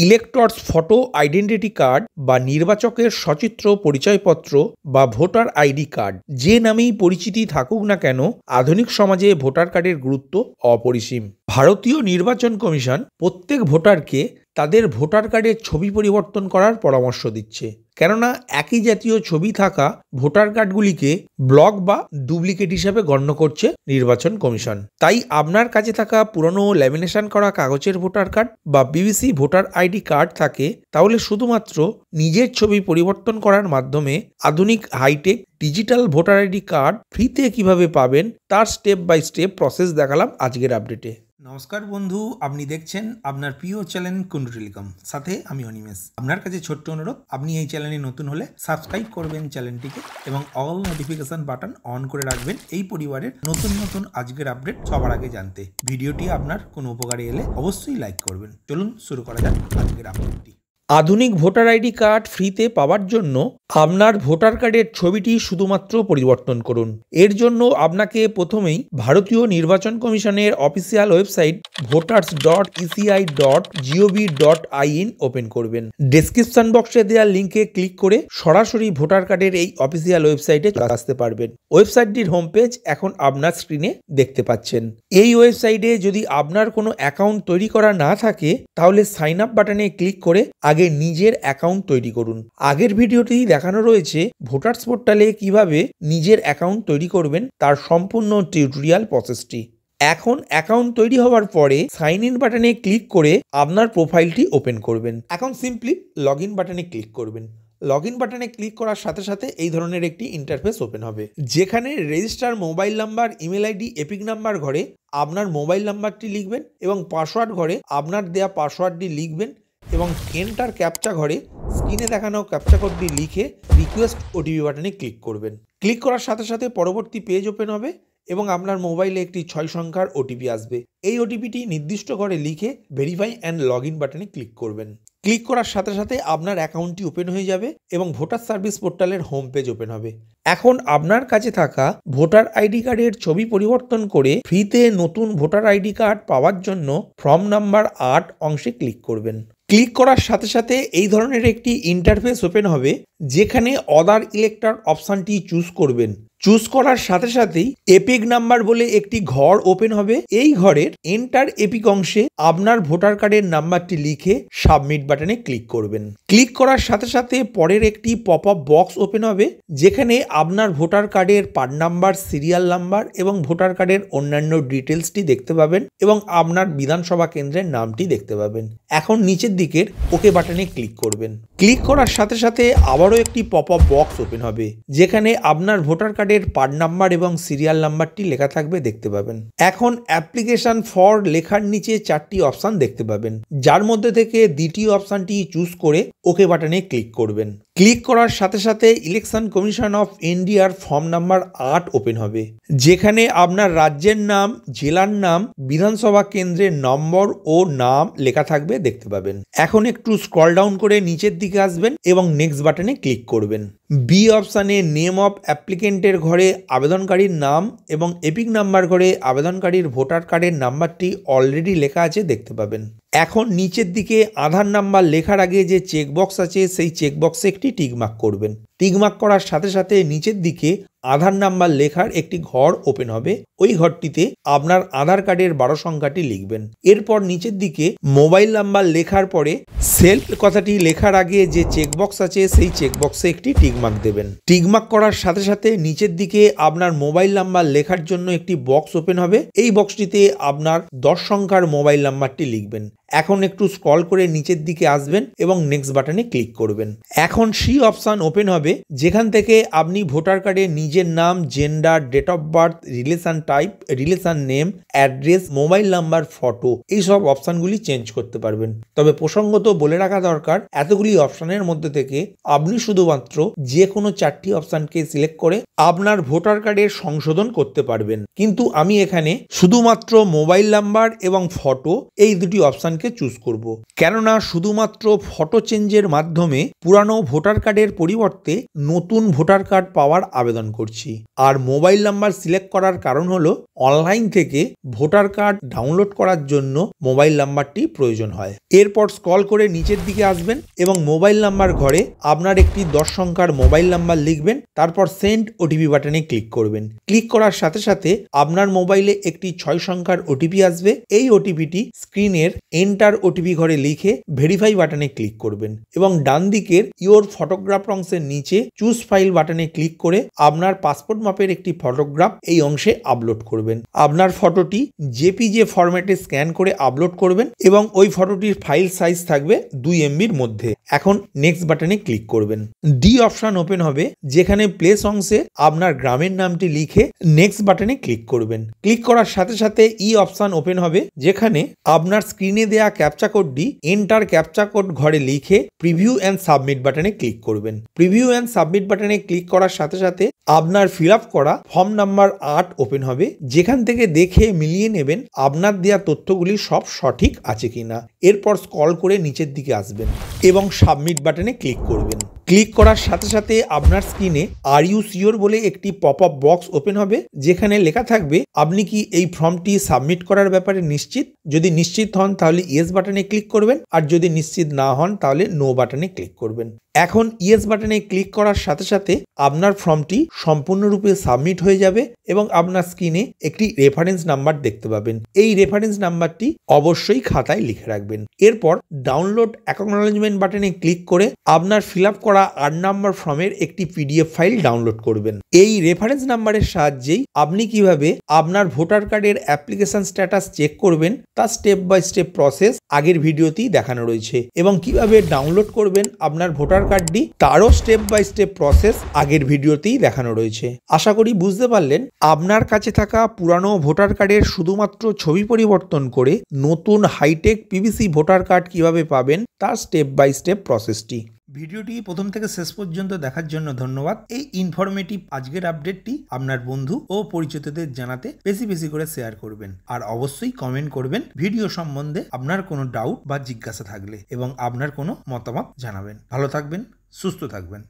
Electors photo identity card বা নির্বাচকের সচিত্র পরিচয়পত্র বা ভোটার আইডি কার্ড যে নামেই পরিচিতি থাকুক না কেন, আধুনিক সমাজে ভোটার কার্ডের গুরুত্ব অপরিসীম। ভারতীয় নির্বাচন কমিশন প্রত্যেক ভোটারকে তাদের ভোটার কার্ডের ছবি পরিবর্তন করার পরামর্শ দিচ্ছে, কেননা একই জাতীয় ছবি থাকা ভোটার কার্ডগুলিকে ব্লক বা ডুপ্লিকেট হিসাবে গণ্য করছে নির্বাচন কমিশন। তাই আপনার কাছে থাকা পুরনো ল্যামিনেশন করা কাগজের ভোটার কার্ড বা পিভিসি ভোটার আইডি কার্ড থাকে, তাহলে শুধুমাত্র নিজের ছবি পরিবর্তন করার মাধ্যমে আধুনিক hitech digital voter ID card ফ্রিতে কিভাবে পাবেন তার স্টেপ বাই স্টেপ প্রসেস দেখালাম আজকের আপডেটে। নমস্কার বন্ধু, আপনি দেখছেন আপনার প্রিয় চ্যানেল কুন্ডু টেলিকম, সাথে আমি অনিমেষ। আপনার কাছে ছোট্ট অনুরোধ, আপনি এই চ্যানেলে নতুন হলে সাবস্ক্রাইব করবেন চ্যানেলটিকে এবং অল নোটিফিকেশন বাটন অন করে রাখবেন এই পরিবারের নতুন নতুন আজকের আপডেট সবার আগে জানতে। ভিডিওটি আপনার কোনো উপকারে এলে অবশ্যই লাইক করবেন। চলুন শুরু করা যাক আজকের আপডেটটি। আধুনিক ভোটার আইডি কার্ড ফ্রিতে পাওয়ার জন্য আপনার ভোটার কার্ডের ছবিটি শুধুমাত্র পরিবর্তন করুন। এর জন্য আপনাকে প্রথমেই ভারতীয় নির্বাচন কমিশনের অফিসিয়াল ওয়েবসাইট voters.eci.gov.in ওপেন করবেন। ডেসক্রিপশন বক্সে দেওয়া লিঙ্কে ক্লিক করে সরাসরি ভোটার কার্ডের এই অফিসিয়াল ওয়েবসাইটে আসতে পারবেন। ওয়েবসাইটটির হোম পেজ এখন আপনার স্ক্রিনে দেখতে পাচ্ছেন। এই ওয়েবসাইটে যদি আপনার কোনো অ্যাকাউন্ট তৈরি করা না থাকে, তাহলে সাইন আপ বাটনে ক্লিক করে আগে নিজের অ্যাকাউন্ট তৈরি করুন। আগের ভিডিওটি দেখানো রয়েছে ভোটার্স পোর্টালে কিভাবে নিজের অ্যাকাউন্ট তৈরি করবেন তার সম্পূর্ণ টিউটোরিয়াল প্রসেসটি। এখন অ্যাকাউন্ট তৈরি হওয়ার পরে সাইন ইন বাটনে ক্লিক করে আপনার প্রোফাইলটি ওপেন করবেন। এখন সিম্পলি লগ ইন বাটনে ক্লিক করবেন। লগ ইন বাটনে ক্লিক করার সাথে সাথে এই ধরনের একটি ইন্টারফেস ওপেন হবে, যেখানে register mobile number, email ID, epic number ঘরে আপনার মোবাইল নাম্বারটি লিখবেন এবং পাসওয়ার্ড ঘরে আপনার দেয়া পাসওয়ার্ডটি লিখবেন এবং এন্টার ক্যাপচা ঘরে স্ক্রিনে দেখানো ক্যাপচা কোডটি লিখে রিকোয়েস্ট ওটিপি বাটনে ক্লিক করবেন। ক্লিক করার সাথে সাথে পরবর্তী পেজ ওপেন হবে এবং আপনার মোবাইলে একটি 6 সংখ্যার ওটিপি আসবে। এই ওটিপিটি নির্দিষ্ট করে লিখে ভেরিফাই অ্যান্ড লগ ইন বাটনে ক্লিক করবেন। ক্লিক করার সাথে সাথে আপনার অ্যাকাউন্টটি ওপেন হয়ে যাবে এবং ভোটার সার্ভিস পোর্টালের হোম পেজ ওপেন হবে। এখন আপনার কাছে থাকা ভোটার আইডি কার্ডের ছবি পরিবর্তন করে ফ্রিতে নতুন ভোটার আইডি কার্ড পাওয়ার জন্য ফর্ম নাম্বার 8 অংশে ক্লিক করবেন। ক্লিক করার সাথে সাথে এই ধরনের একটি ইন্টারফেস ওপেন হবে, যেখানে অদার ইলেক্টর অপশানটি চুজ করবেন। চুজ করার সাথে সাথেই এপিক নাম্বার বলে একটি ঘর ওপেন হবে। এই ঘরের এন্টার এপিক অংশে আপনার ভোটার কার্ডের নাম্বারটি লিখে সাবমিট বাটনে ক্লিক করবেন। ক্লিক করার সাথে সাথে পরের একটি পপ আপ বক্স ওপেন হবে, যেখানে আপনার ভোটার কার্ডের পার্ট নাম্বার, সিরিয়াল নাম্বার এবং ভোটার কার্ডের অন্যান্য ডিটেলসটি দেখতে পাবেন এবং আপনার বিধানসভা কেন্দ্রের নামটি দেখতে পাবেন। এখন নিচের দিকের ওকে বাটনে ক্লিক করবেন। ক্লিক করার সাথে সাথে আবারও একটি পপ আপ বক্স ওপেন হবে, যেখানে আপনার ভোটার কার্ডের পার্ট নাম্বার এবং সিরিয়াল নাম্বারটি লেখা থাকবে দেখতে পাবেন। এখন অ্যাপ্লিকেশন ফর লেখার নিচে 4টি অপশন দেখতে পাবেন, যার মধ্যে থেকে দ্বিতীয় অপশনটি চুজ করে ওকে বাটনে ক্লিক করবেন। ক্লিক করার সাথে সাথে ইলেকশন কমিশন অফ ইন্ডিয়ার ফর্ম নাম্বার 8 ওপেন হবে, যেখানে আপনার রাজ্যের নাম, জেলার নাম, বিধানসভা কেন্দ্রের নম্বর ও নাম লেখা থাকবে দেখতে পাবেন। এখন একটু স্ক্রল ডাউন করে নিচের দিকে আসবেন এবং নেক্সট বাটনে ক্লিক করবেন। বি অপশানে নেম অফ অ্যাপ্লিকেন্টের ঘরে আবেদনকারীর নাম এবং এপিক নাম্বার ঘরে আবেদনকারীর ভোটার কার্ডের নাম্বারটি অলরেডি লেখা আছে দেখতে পাবেন। এখন নিচের দিকে আধার নাম্বার লেখার আগে যে চেকবক্স আছে সেই চেকবক্সে একটি টিকমার্ক করবেন। টিকমার্ক করার সাথে সাথে নিচের দিকে আধার নাম্বার লেখার একটি ঘর ওপেন হবে। ওই ঘরটিতে আপনার আধার কার্ডের 12 সংখ্যাটি লিখবেন। এরপর নিচের দিকে মোবাইল নাম্বার লেখার পরে সেলফ কথাটি লেখার আগে যে চেকবক্স আছে সেই চেকবক্সে একটি টিকমার্ক দেবেন। টিকমার্ক করার সাথে সাথে নিচের দিকে আপনার মোবাইল নাম্বার লেখার জন্য একটি বক্স ওপেন হবে। এই বক্সটিতে আপনার 10 সংখ্যার মোবাইল নাম্বারটি লিখবেন। এখন একটু স্ক্রল করে নিচের দিকে আসবেন এবং নেক্সট বাটনে ক্লিক করবেন। এখন সি অপশন ওপেন হবে, যেখান থেকে আপনি ভোটার কার্ডে নিজের নাম, gender, date of birth, relation type, relation name, address, mobile number, photo এইসব অপশনগুলি চেঞ্জ করতে পারবেন। তবে প্রসঙ্গত বলে রাখা দরকার, এতগুলি অপশনের মধ্যে থেকে আপনি শুধুমাত্র যে কোনো 4টি অপশনকে সিলেক্ট করে আপনার ভোটার কার্ডের সংশোধন করতে পারবেন। কিন্তু আমি এখানে শুধুমাত্র মোবাইল নাম্বার এবং ফটো এই দুটি অপশন অপশনকে চুজ করব, কেননা শুধুমাত্র ফটো চেঞ্জের মাধ্যমে পুরানো ভোটার কার্ডের পরিবর্তে নতুন ভোটার কার্ড পাওয়ার আবেদন করছি। আর মোবাইল নাম্বার সিলেক্ট করার কারণ হলো অনলাইন থেকে ভোটার কার্ড ডাউনলোড করার জন্য মোবাইল নাম্বারটি প্রয়োজন হয়। এরপর স্ক্রল করে নিচের দিকে আসবেন এবং মোবাইল নাম্বার ঘরে আপনার একটি 10 সংখ্যার মোবাইল নাম্বার লিখবেন, তারপর সেন্ড ওটিপি বাটনে ক্লিক করবেন। ক্লিক করার সাথে সাথে আপনার মোবাইলে একটি 6 সংখ্যার ওটিপি আসবে। এই ওটিপিটি স্ক্রিনের এন্টার ওটিপি ঘরে লিখে ভেরিফাই বাটনে ক্লিক করবেন এবং ডান দিকের ইওর ফটোগ্রাফ অংশের নিচে চুজ ফাইল বাটনে ক্লিক করে আপনার পাসপোর্ট মাপের একটি ফটোগ্রাফ এই অংশে আপলোড করবেন। আপনার ফটোটি জেপিজে ফরম্যাটে স্ক্যান করে আপলোড করবেন এবং ওই ফটোটির ফাইল সাইজ থাকবে 2 MBর মধ্যে। এখন নেক্সট বাটনে ক্লিক করবেন। ডি অপশন ওপেন হবে, যেখানে প্লেস অংশে আপনার গ্রামের নামটি লিখে নেক্সট বাটনে ক্লিক করবেন। ক্লিক করার সাথে সাথে ই অপশন ওপেন হবে, যেখানে আপনার স্ক্রিনে দেয়া ক্যাপচা কোডটি এন্টার ক্যাপচা কোড ঘরে লিখে প্রিভিউ এন্ড সাবমিট বাটনে ক্লিক করবেন। প্রিভিউ এন্ড সাবমিট বাটনে ক্লিক করার সাথে সাথে আপনার ফিল আপ করা ফর্ম নাম্বার 8 ওপেন হবে, যেখান থেকে দেখে মিলিয়ে নেবেন আপনার দেওয়া তথ্যগুলি সব সঠিক আছে কিনা। এরপর স্ক্রল করে নিচের দিকে আসবেন এবং সাবমিট বাটনে ক্লিক করবেন। ক্লিক করার সাথে সাথে আপনার স্ক্রিনে আর ইউ শিওর বলে একটি পপ আপ বক্স ওপেন হবে, যেখানে লেখা থাকবে আপনি কি এই ফর্মটি সাবমিট করার ব্যাপারে নিশ্চিত। যদি নিশ্চিত হন তাহলে ইয়েস বাটনে ক্লিক করবেন, আর যদি নিশ্চিত না হন তাহলে নো বাটনে ক্লিক করবেন। এখন ইয়েস বাটনে ক্লিক করার সাথে সাথে আপনার ফর্মটি সম্পূর্ণরূপে সাবমিট হয়ে যাবে এবং আপনার স্ক্রিনে একটি রেফারেন্স নাম্বার দেখতে পাবেন। এই রেফারেন্স নাম্বারটি অবশ্যই খাতায় লিখে রাখবেন। এরপর ডাউনলোড অ্যাকনলেজমেন্ট বাটনে ক্লিক করে আপনার ফিল আপ করা 8 নম্বর ফর্মের একটি পিডিএফ ফাইল ডাউনলোড করবেন। এই রেফারেন্স নাম্বারের সাহায্যেই আপনি কিভাবে আপনার ভোটার কার্ডের অ্যাপ্লিকেশন স্ট্যাটাস চেক করবেন তা স্টেপ বাই স্টেপ প্রসেস আগের ভিডিওতেই দেখানো রয়েছে, এবং কিভাবে ডাউনলোড করবেন আপনার ভোটার কার্ডটি তারও স্টেপ বাই স্টেপ প্রসেস আগের ভিডিওতেই দেখানো রয়েছে। আশা করি বুঝতে পারলেন আপনার কাছে থাকা পুরানো ভোটার কার্ডের শুধুমাত্র ছবি পরিবর্তন করে নতুন হাইটেক পিভিসি ভোটার কার্ড কিভাবে পাবেন তার স্টেপ বাই স্টেপ প্রসেসটি। ভিডিওটি প্রথম থেকে শেষ পর্যন্ত দেখার জন্য ধন্যবাদ। এই ইনফরমেটিভ আজকের আপডেটটি আপনার বন্ধু ও পরিচিতদের জানাতে বেশি বেশি করে শেয়ার করবেন, আর অবশ্যই কমেন্ট করবেন ভিডিও সম্বন্ধে আপনার কোনো ডাউট বা জিজ্ঞাসা থাকলে, এবং আপনার কোনো মতামত জানাবেন। ভালো থাকবেন, সুস্থ থাকবেন।